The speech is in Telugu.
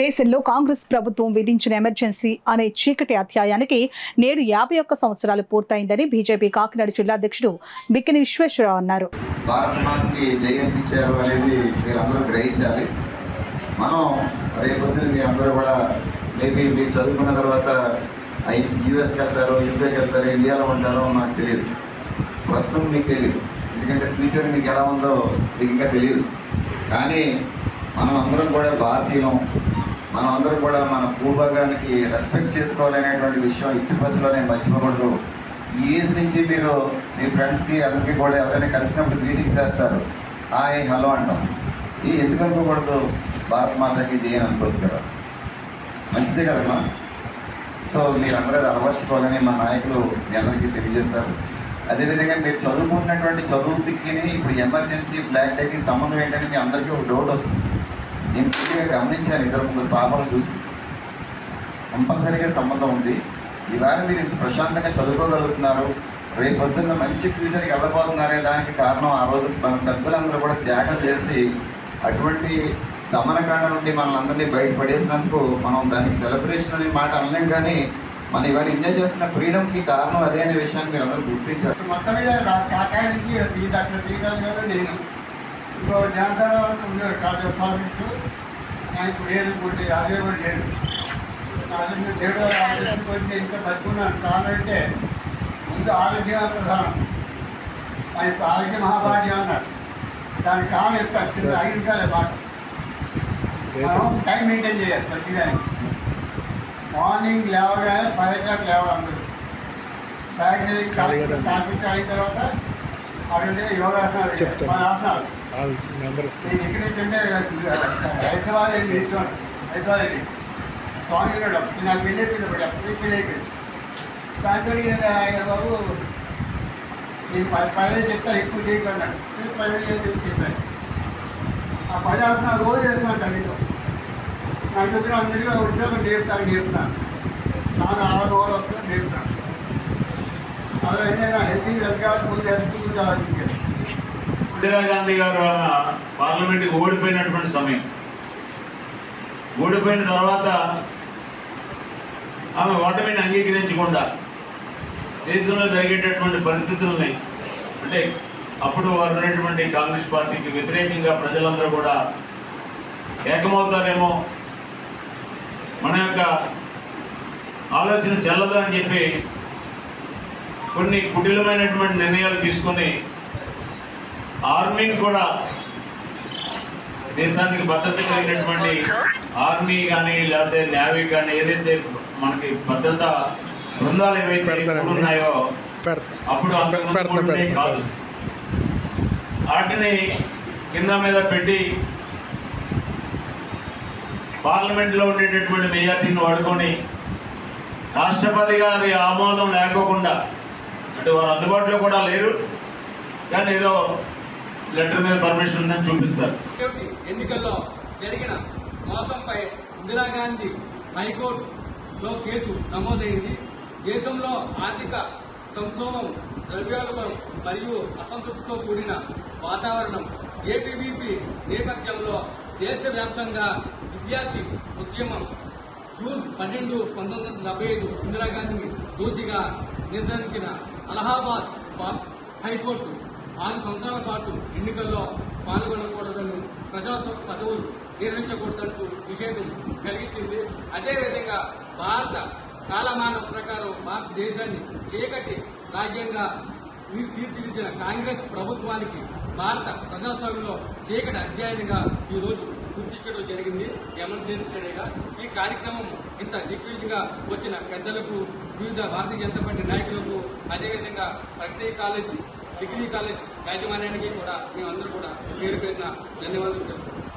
దేశంలో కాంగ్రెస్ ప్రభుత్వం విధించిన ఎమర్జెన్సీ అనే చీకటి అధ్యాయానికి నేడు 51 సంవత్సరాలు పూర్తయిందని బీజేపీ కాకినాడ జిల్లా అధ్యక్షుడు బిక్కిని విశ్వేశ్వరరావు అన్నారు. భారతమాతకి జయించారు అనేది మీరందరూ గ్రహించాలి. మనం రేపొద్దున మీరందరూ కూడా మేబీ మీరు చదువుకున్న తర్వాత యూఎస్కి వెళ్తారో, యూకేకి వెళ్తారో, ఇండియాలో ఉంటారో నాకు తెలియదు. ప్రస్తుతం మీకు తెలియదు, ఎందుకంటే ఫ్యూచర్ మీకు ఎలా ఉందో మీకు ఇంకా తెలియదు. కానీ మనం అందరం కూడా భారతీయులం, మనం అందరం కూడా మన భూభాగానికి రెస్పెక్ట్ చేసుకోవాలనేటువంటి విషయం ఇట్టి బస్సులోనే మర్చిపోకూడదు. ఈ ఏజ్ నుంచి మీరు మీ ఫ్రెండ్స్కి అందరికీ కూడా ఎవరైనా కలిసినప్పుడు గ్రీటింగ్స్ చేస్తారు, హాయ్ హలో అంటాం. ఈ ఎందుకు అనుకోకూడదు? భారత మాతకి జయని అనుకోవచ్చు కదా, మంచిదే కదమ్మా. సో మీరందరూ అది అలవర్చుకోవాలని మా నాయకులు మీ అందరికీ తెలియజేశారు. అదేవిధంగా మీరు చదువుకుంటున్నటువంటి చదువుకి ఇప్పుడు ఎమర్జెన్సీ బ్లాక్ డేకి సంబంధం ఏంటని మీ అందరికీ ఒక డౌట్ వస్తుంది. నేను పూర్తిగా గమనించాను, 2-3 పాపలను చూసి కంపల్సరీగా సంబంధం ఉంది. ఇవాళ మీరు ఇంత ప్రశాంతంగా చదువుకోగలుగుతున్నారు, రేపొద్దున్న మంచి ఫ్యూచర్కి వెళ్ళబోతున్నారే దానికి కారణం ఆ రోజు మన పెద్దలందరూ కూడా త్యాగం చేసి అటువంటి దమనకాండ నుండి మనల్ని అందరినీ బయటపడేసినందుకు మనం దానికి సెలబ్రేషన్ అనే మాట అనలేం. కానీ మనం ఇవాళ ఎంజాయ్ చేస్తున్న ఫ్రీడమ్కి కారణం అదే అనే విషయాన్ని మీరు అందరూ గుర్తించారు. మొత్తం మీద కాకాయనికి డాక్టర్ టీకాలు గారు, నేను ఇంకో జ్ఞానతరం ఉన్నారు కాదు ఫార్మిస్ట్, ఆయనకు లేదు కూడా అదే కూడా లేదు. అసలు దేవుడు ఆలోచనకు వచ్చి ఇంకా బతుకున్నాను. కారణం అంటే ముందు ఆరోగ్యం ప్రధానం, ఆయనకు ఆరోగ్య మహాభాగ్యం అన్నాడు. దానికి కారణం చెప్తాను, చిన్న 5 నిమిషాలే మాట. మనం టైం మెయింటైన్ చేయాలి ప్రతిదానికి. మార్నింగ్ లేవగానే 5 o'clock లేవాలి అందరూ. కాన్ఫిట్ అయిన తర్వాత అక్కడ యోగాసనాలు, 10 ఆసనాలు. నేను ఎక్కడి నుంచి అంటే హైదరాబాద్ వెళ్ళి స్వామి ఉన్నాడు, నాకు వెళ్ళైపోయింది. అప్పుడు అప్పటికి వెళ్ళైపోయింది. దాంతో ఆయన బాబు నేను 10 చెప్తాను, ఎక్కువ చేయకున్నాడు. 10 చెప్పాను. ఆ 10 ఆసనాలు రోజు చేస్తున్నాను కనీసం. నాకు వచ్చిన అందరికీ ఉద్యోగం నేర్పుతాను. చాలా ఆడవాళ్ళు వస్తుంది నేర్పుతాను. అలా నేను హెల్తీ వెల్కాల్సి ముందు హెల్త్ గురించి ఆలోచించాను. ఇందిరాగాంధీ గారు పార్లమెంట్కి ఓడిపోయినటువంటి సమయం, ఓడిపోయిన తర్వాత ఆమె ఓటమిని అంగీకరించకుండా దేశంలో జరిగేటటువంటి పరిస్థితులని, అంటే అప్పుడు వారు ఉన్నటువంటి కాంగ్రెస్ పార్టీకి వ్యతిరేకంగా ప్రజలందరూ కూడా ఏకమవుతారేమో, మన యొక్క ఆలోచన చెల్లదు అని చెప్పి కొన్ని కుటిలమైనటువంటి నిర్ణయాలు తీసుకొని ఆర్మీని కూడా, దేశానికి భద్రత కలిగినటువంటి ఆర్మీ కానీ లేకపోతే నేవీ కానీ ఏదైతే మనకి భద్రతా బృందాలు ఏవైతే ఉన్నాయో అప్పుడు అంతకుముందు కాదు, వాటిని కింద మీద పెట్టి పార్లమెంట్లో ఉండేటటువంటి మెజార్టీని వాడుకొని రాష్ట్రపతి గారి ఆమోదం లేకోకుండా, అంటే వారు అందుబాటులో కూడా లేరు కానీ ఏదో లెటర్ మీద పర్మిషన్ ఉందని చూపిస్తారు. ఎన్నికల్లో జరిగిన మోసంపై ఇందిరాగాంధీ హైకోర్టులో కేసు నమోదైంది. దేశంలో ఆర్థిక సంక్షోభం, ద్రవ్యోల్బణం మరియు అసంతృప్తితో కూడిన వాతావరణం, ఏబీవీపీ నేపథ్యంలో దేశవ్యాప్తంగా విద్యార్థి ఉద్యమం జూన్ 12, 1975 ఇందిరాగాంధీని దోషిగా నిర్ధారించిన అలహాబాద్ హైకోర్టు 6 సంవత్సరాల పాటు ఎన్నికల్లో పాల్గొనకూడదని, ప్రజాస్వామ్య పదవులు నిర్వహించకూడదంటూ నిషేధం కలిగించింది. అదేవిధంగా భారత కాలమానం ప్రకారం భారతదేశాన్ని చీకటి రాజ్యంగా తీర్చిదిద్దిన కాంగ్రెస్ ప్రభుత్వానికి భారత ప్రజాస్వామ్యంలో చీకటి అధ్యాయంగా ఈరోజు గుర్తించడం జరిగింది ఎమర్జెన్సీగా. ఈ కార్యక్రమం ఇంత దిగ్విజయంగా వచ్చిన పెద్దలకు, వివిధ భారతీయ జనతా పార్టీ నాయకులకు, అదేవిధంగా ప్రగతి కాలేజ్, డిగ్రీ కాలేజ్ యాజమాన్యానికి కూడా మేమందరూ కూడా పేరు పేరున ధన్యవాదాలు.